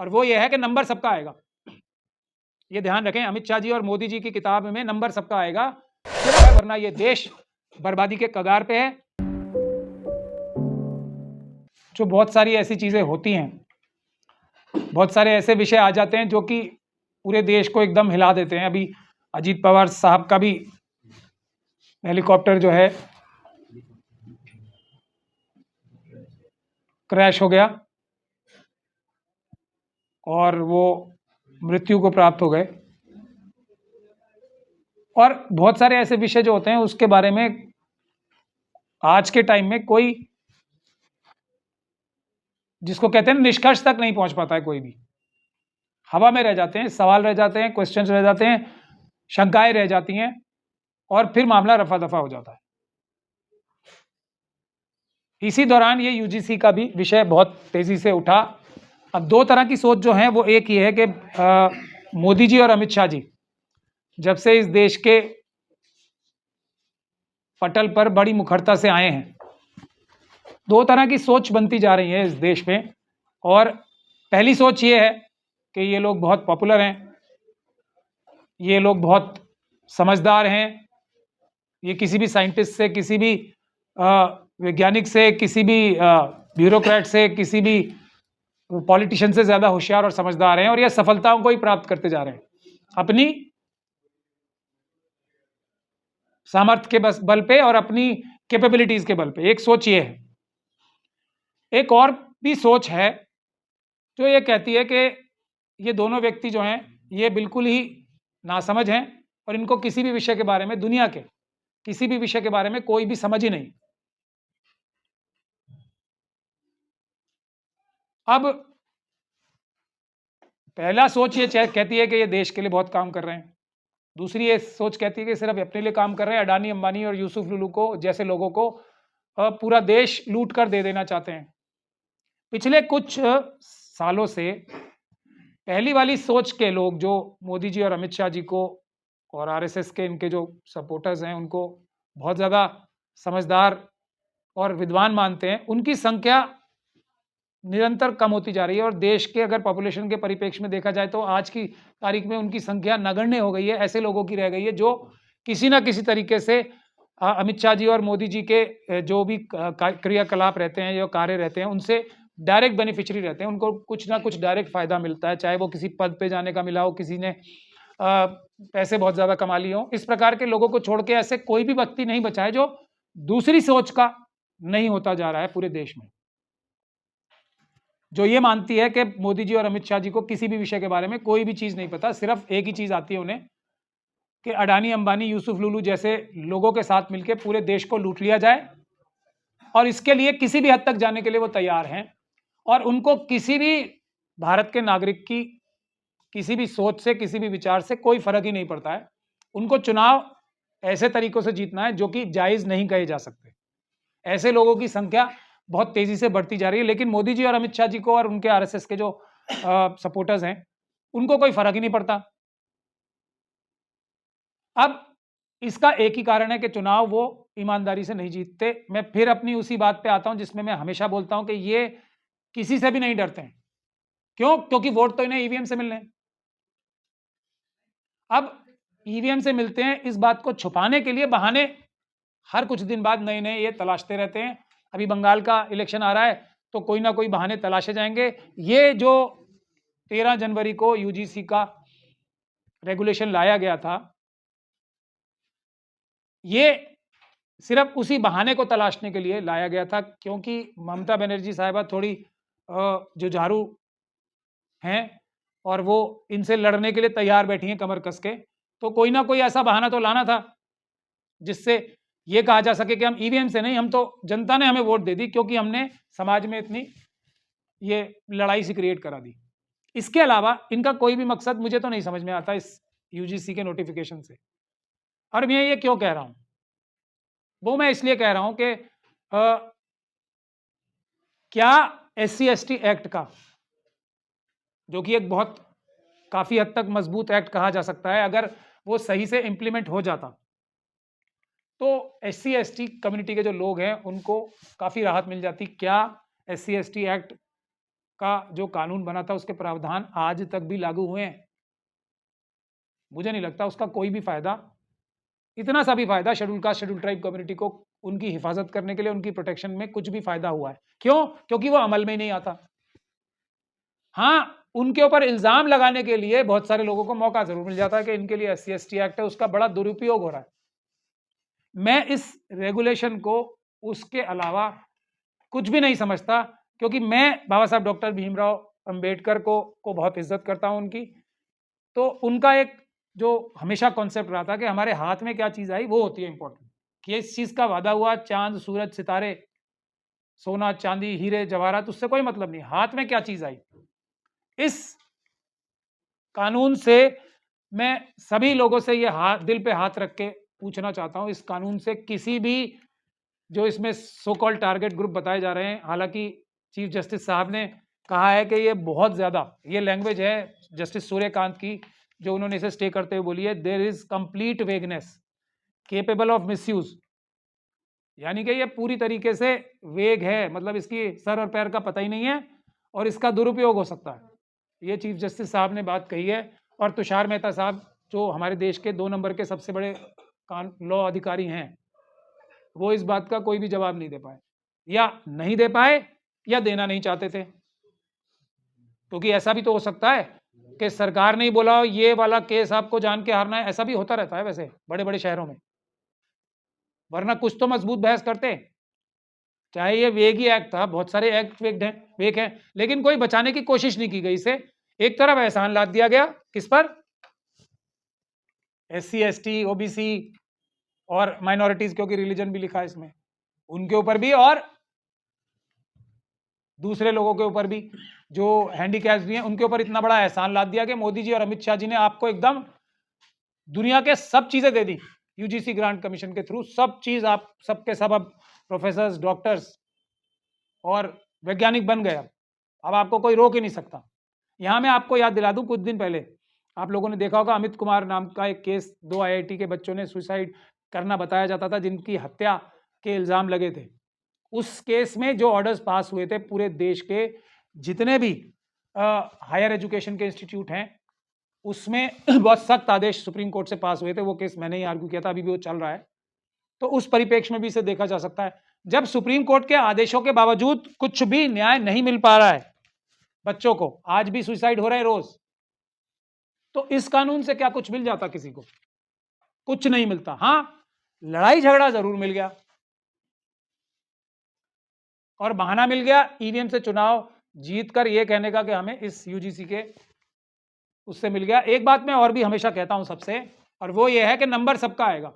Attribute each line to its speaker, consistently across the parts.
Speaker 1: और वो ये है कि नंबर सबका आएगा। ये ध्यान रखें, अमित शाह जी और मोदी जी की किताब में नंबर सबका आएगा, वरना ये देश बर्बादी के कगार पे है। जो बहुत सारी ऐसी चीजें होती हैं, बहुत सारे ऐसे विषय आ जाते हैं जो कि पूरे देश को एकदम हिला देते हैं। अभी अजीत पवार साहब का भी हेलीकॉप्टर जो है क्रैश हो गया और वो मृत्यु को प्राप्त हो गए। और बहुत सारे ऐसे विषय जो होते हैं उसके बारे में आज के टाइम में कोई, जिसको कहते हैं निष्कर्ष तक नहीं पहुंच पाता है, कोई भी हवा में रह जाते हैं, सवाल रह जाते हैं, क्वेश्चंस रह जाते हैं, शंकाएं रह जाती हैं और फिर मामला रफा दफा हो जाता है। इसी दौरान ये यूजीसी का भी विषय बहुत तेजी से उठा। अब दो तरह की सोच जो है वो एक ही है कि मोदी जी और अमित शाह जी जब से इस देश के पटल पर बड़ी मुखरता से आए हैं, दो तरह की सोच बनती जा रही है इस देश में। और पहली सोच ये है कि ये लोग बहुत पॉपुलर हैं, ये लोग बहुत समझदार हैं, ये किसी भी साइंटिस्ट से, किसी भी वैज्ञानिक से, किसी भी ब्यूरोक्रेट से, किसी भी पॉलिटिशियन से ज्यादा होशियार और समझदार हैं और ये सफलताओं को ही प्राप्त करते जा रहे हैं अपनी सामर्थ्य के बल पे और अपनी कैपेबिलिटीज के बल पे। एक सोच ये है। एक और भी सोच है जो ये कहती है कि ये दोनों व्यक्ति जो हैं ये बिल्कुल ही नासमझ हैं और इनको किसी भी विषय के बारे में, दुनिया के किसी भी विषय के बारे में कोई भी समझ ही नहीं। अब पहला सोच ये कहती है कि ये देश के लिए बहुत काम कर रहे हैं। दूसरी ये सोच कहती है कि सिर्फ अपने लिए काम कर रहे हैं, अडानी अंबानी और यूसुफ लुलू को जैसे लोगों को पूरा देश लूट कर दे देना चाहते हैं। पिछले कुछ सालों से पहली वाली सोच के लोग जो मोदी जी और अमित शाह जी को और आरएसएस के इनके जो सपोर्टर्स हैं उनको बहुत ज़्यादा समझदार और विद्वान मानते हैं, उनकी संख्या निरंतर कम होती जा रही है। और देश के अगर पॉपुलेशन के परिप्रेक्ष्य में देखा जाए तो आज की तारीख में उनकी संख्या नगण्य हो गई है। ऐसे लोगों की रह गई है जो किसी ना किसी तरीके से अमित शाह जी और मोदी जी के जो भी क्रियाकलाप रहते हैं, जो कार्य रहते हैं, उनसे डायरेक्ट बेनिफिशियरी रहते हैं। उनको कुछ ना कुछ डायरेक्ट फायदा मिलता है, चाहे वो किसी पद पे जाने का मिला हो, किसी ने पैसे बहुत ज्यादा कमा लिए हो। इस प्रकार के लोगों को छोड़ के ऐसे कोई भी व्यक्ति नहीं बचा है जो दूसरी सोच का नहीं होता जा रहा है पूरे देश में, जो ये मानती है कि मोदी जी और अमित शाह जी को किसी भी विषय के बारे में कोई भी चीज नहीं पता, सिर्फ एक ही चीज आती है उन्हें कि अडानी अंबानी यूसुफ लुलू जैसे लोगों के साथ मिलकर पूरे देश को लूट लिया जाए। और इसके लिए किसी भी हद तक जाने के लिए वो तैयार हैं और उनको किसी भी भारत के नागरिक की किसी भी सोच से, किसी भी विचार से कोई फर्क ही नहीं पड़ता है। उनको चुनाव ऐसे तरीकों से जीतना है जो कि जायज नहीं कहे जा सकते। ऐसे लोगों की संख्या बहुत तेजी से बढ़ती जा रही है। लेकिन मोदी जी और अमित शाह जी को और उनके आरएसएस के जो सपोर्टर्स हैं उनको कोई फर्क ही नहीं पड़ता। अब इसका एक ही कारण है कि चुनाव वो ईमानदारी से नहीं जीतते। मैं फिर अपनी उसी बात पे आता हूं जिसमें मैं हमेशा बोलता हूं कि ये किसी से भी नहीं डरते हैं। क्यों? क्योंकि वोट तो इन्हें ईवीएम से मिलने हैं। अब ईवीएम से मिलते हैं, इस बात को छुपाने के लिए बहाने हर कुछ दिन बाद नए नए ये तलाशते रहते हैं। अभी बंगाल का इलेक्शन आ रहा है तो कोई ना कोई बहाने तलाशे जाएंगे। ये जो 13 जनवरी को यूजीसी का रेगुलेशन लाया गया था, ये सिर्फ उसी बहाने को तलाशने के लिए लाया गया था, क्योंकि ममता बनर्जी साहिबा थोड़ी जुझारू हैं और वो इनसे लड़ने के लिए तैयार बैठी हैं कमर कस के। तो कोई ना कोई ऐसा बहाना तो लाना था जिससे ये कहा जा सके कि हम ईवीएम से नहीं, हम तो जनता ने हमें वोट दे दी क्योंकि हमने समाज में इतनी ये लड़ाई सी क्रिएट करा दी। इसके अलावा इनका कोई भी मकसद मुझे तो नहीं समझ में आता इस यूजीसी के नोटिफिकेशन से। और मैं ये क्यों कह रहा हूं? वो मैं इसलिए कह रहा हूं कि क्या SC/ST एक्ट का, जो कि एक बहुत काफी हद तक मजबूत एक्ट कहा जा सकता है, अगर वो सही से इंप्लीमेंट हो जाता तो SC/ST कम्युनिटी के जो लोग हैं उनको काफी राहत मिल जाती। क्या SC/ST एक्ट का जो कानून बना था उसके प्रावधान आज तक भी लागू हुए हैं? मुझे नहीं लगता उसका कोई भी फायदा, इतना सा भी फायदा schedule caste schedule tribe community को उनकी हिफाजत करने के लिए, उनकी प्रोटेक्शन में कुछ भी फायदा हुआ है। क्यों? क्योंकि वो अमल में ही नहीं आता। हाँ, उनके ऊपर इल्जाम लगाने के लिए बहुत सारे लोगों को मौका जरूर मिल जाता है कि इनके लिए SC/ST एक्ट है, उसका बड़ा दुरुपयोग हो रहा है। मैं इस रेगुलेशन को उसके अलावा कुछ भी नहीं समझता, क्योंकि मैं बाबा साहब डॉक्टर भीमराव अंबेडकर को बहुत इज्जत करता हूं उनकी। तो उनका एक जो हमेशा कॉन्सेप्ट रहा था कि हमारे हाथ में क्या चीज आई वो होती है इंपॉर्टेंट, कि इस चीज का वादा हुआ, चांद सूरज सितारे, सोना चांदी हीरे जवाहरात, उससे कोई मतलब नहीं, हाथ में क्या चीज आई। इस कानून से मैं सभी लोगों से ये हाथ दिल पे हाथ रख के पूछना चाहता हूं, इस कानून से किसी भी जो इसमें सो कॉल्ड टारगेट ग्रुप बताए जा रहे हैं, हालांकि चीफ जस्टिस साहब ने कहा है कि ये बहुत ज्यादा, ये लैंग्वेज है जस्टिस सूर्यकांत की जो उन्होंने इसे स्टे करते हुए बोली है, there is complete vagueness capable of misuse, यानी कि ये पूरी तरीके से वेग है, मतलब इसकी सर और पैर का पता ही नहीं है और इसका दुरुपयोग हो सकता है। ये चीफ जस्टिस साहब ने बात कही है। और तुषार मेहता साहब जो हमारे देश के 2 नंबर के सबसे बड़े लॉ अधिकारी हैं, वो इस बात का कोई भी जवाब नहीं दे पाए, या नहीं दे पाए या देना नहीं चाहते थे। क्योंकि ऐसा भी तो हो सकता है कि सरकार ने ही बोला ये वाला केस आपको जान के हारना है, ऐसा भी होता रहता है वैसे बड़े बड़े शहरों में, वरना कुछ तो मजबूत बहस करते। चाहे ये वेग ही एक्ट था, बहुत सारे एक्ट वेग हैं, लेकिन कोई बचाने की कोशिश नहीं की गई इसे। एक तरफ एहसान लाद दिया गया किस पर? SC/ST OBC और माइनॉरिटीज, क्योंकि रिलीजन भी लिखा है इसमें, उनके ऊपर भी और दूसरे लोगों के ऊपर भी जो हैंडीकैप्ड भी हैं, उनके ऊपर इतना बड़ा एहसान लाद दिया कि मोदी जी और अमित शाह जी ने आपको एकदम दुनिया के सब चीजें दे दी, UGC ग्रांट कमीशन के थ्रू सब चीज, आप सबके सब अब प्रोफेसर्स, डॉक्टर्स और वैज्ञानिक बन गए। अब आपको कोई रोक ही नहीं सकता। यहां मैं आपको याद दिला दूं, कुछ दिन पहले आप लोगों ने देखा होगा अमित कुमार नाम का एक केस, 2 IIT के बच्चों ने सुसाइड करना बताया जाता था, जिनकी हत्या के इल्जाम लगे थे। उस केस में जो ऑर्डर्स पास हुए थे, पूरे देश के जितने भी हायर एजुकेशन के इंस्टीट्यूट हैं, उसमें बहुत सख्त आदेश सुप्रीम कोर्ट से पास हुए थे। वो केस मैंने ही आर्ग्यू किया था, अभी भी वो चल रहा है। तो उस परिप्रेक्ष्य में भी इसे देखा जा सकता है। जब सुप्रीम कोर्ट के आदेशों के बावजूद कुछ भी न्याय नहीं मिल पा रहा है बच्चों को, आज भी सुसाइड हो रहे हैं रोज, तो इस कानून से क्या कुछ मिल जाता किसी को? कुछ नहीं मिलता। हां, लड़ाई झगड़ा जरूर मिल गया और बहाना मिल गया EVM से चुनाव जीतकर ये कहने का कि हमें इस UGC के उससे मिल गया। एक बात मैं और भी हमेशा कहता हूं सबसे, और वो ये है कि नंबर सबका आएगा।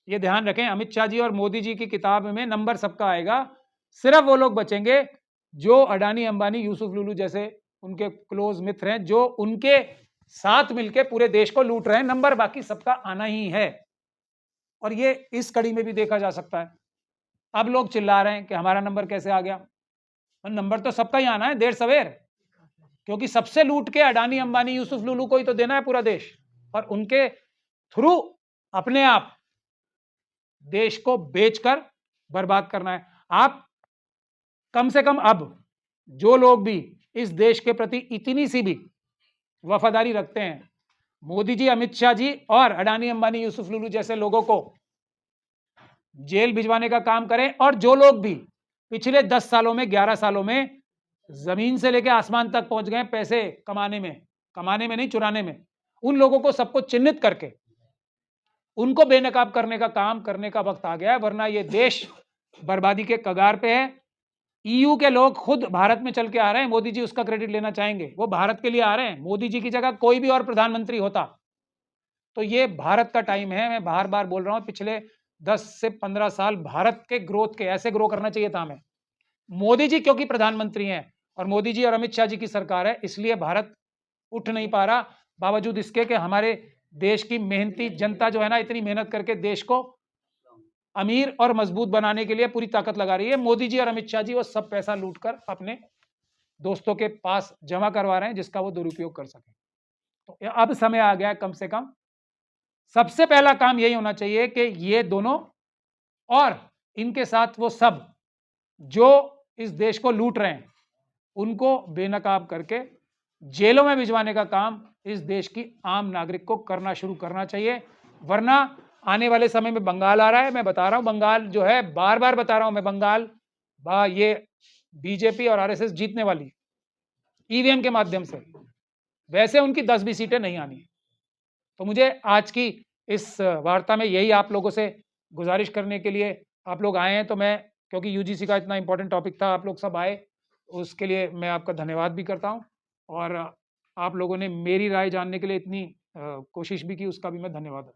Speaker 1: ये ध्यान रखें, अमित शाह जी और मोदी जी की किताब में नंबर सबका आएगा। सिर्फ वो लोग बचेंगे जो अडानी अंबानी यूसुफ लुलू जैसे उनके क्लोज मित्र हैं, जो उनके साथ मिलकर पूरे देश को लूट रहे हैं। नंबर बाकी सबका आना ही है, और ये इस कड़ी में भी देखा जा सकता है। अब लोग चिल्ला रहे हैं कि हमारा नंबर कैसे आ गया, नंबर तो सबका ही आना है देर सवेर, क्योंकि सबसे लूट के अडानी अंबानी यूसुफ लुलू को ही तो देना है पूरा देश, और उनके थ्रू अपने आप देश को बेचकर बर्बाद करना है। आप कम से कम अब जो लोग भी इस देश के प्रति इतनी सी भी वफादारी रखते हैं, मोदी जी, अमित शाह जी और अडानी अंबानी यूसुफ लुलू जैसे लोगों को जेल भिजवाने का काम करें। और जो लोग भी पिछले 10 सालों में, 11 सालों में जमीन से लेकर आसमान तक पहुंच गए पैसे कमाने में नहीं, चुराने में, उन लोगों को सबको चिन्हित करके उनको बेनकाब करने का काम करने का वक्त आ गया है, वरना ये देश बर्बादी के कगार पे है। EU के लोग खुद भारत में चल के आ रहे हैं, मोदी जी उसका क्रेडिट लेना चाहेंगे, वो भारत के लिए आ रहे हैं। मोदी जी की जगह कोई भी और प्रधानमंत्री होता तो ये भारत का टाइम है। मैं बार बार बोल रहा हूं, पिछले 10 से 15 साल भारत के ग्रोथ के ऐसे ग्रो करना चाहिए था हमें। मोदी जी क्योंकि प्रधानमंत्री हैं और मोदी जी और अमित शाह जी की सरकार है, इसलिए भारत उठ नहीं पा रहा, बावजूद इसके कि हमारे देश की मेहनती जनता जो है ना, इतनी मेहनत करके देश को अमीर और मजबूत बनाने के लिए पूरी ताकत लगा रही है। मोदी जी और अमित शाह जी वो सब पैसा लूटकर अपने दोस्तों के पास जमा करवा रहे हैं, जिसका वो दुरुपयोग कर सके। तो अब समय आ गया है, कम से कम सबसे पहला काम यही होना चाहिए कि ये दोनों और इनके साथ वो सब जो इस देश को लूट रहे हैं, उनको बेनकाब करके जेलों में भिजवाने का काम इस देश की आम नागरिक को करना शुरू करना चाहिए। वरना आने वाले समय में बंगाल आ रहा है, मैं बता रहा हूं, बंगाल जो है, बार बार बता रहा हूं मैं, बंगाल ये बीजेपी और आरएसएस जीतने वाली है ईवीएम के माध्यम से। वैसे उनकी 10 भी सीटें नहीं आनी। तो मुझे आज की इस वार्ता में यही आप लोगों से गुजारिश करने के लिए, आप लोग आए हैं तो मैं, क्योंकि यूजीसी का इतना इंपॉर्टेंट टॉपिक था, आप लोग सब आए, उसके लिए मैं आपका धन्यवाद भी करता हूं। और आप लोगों ने मेरी राय जानने के लिए इतनी कोशिश भी की, उसका भी मैं धन्यवाद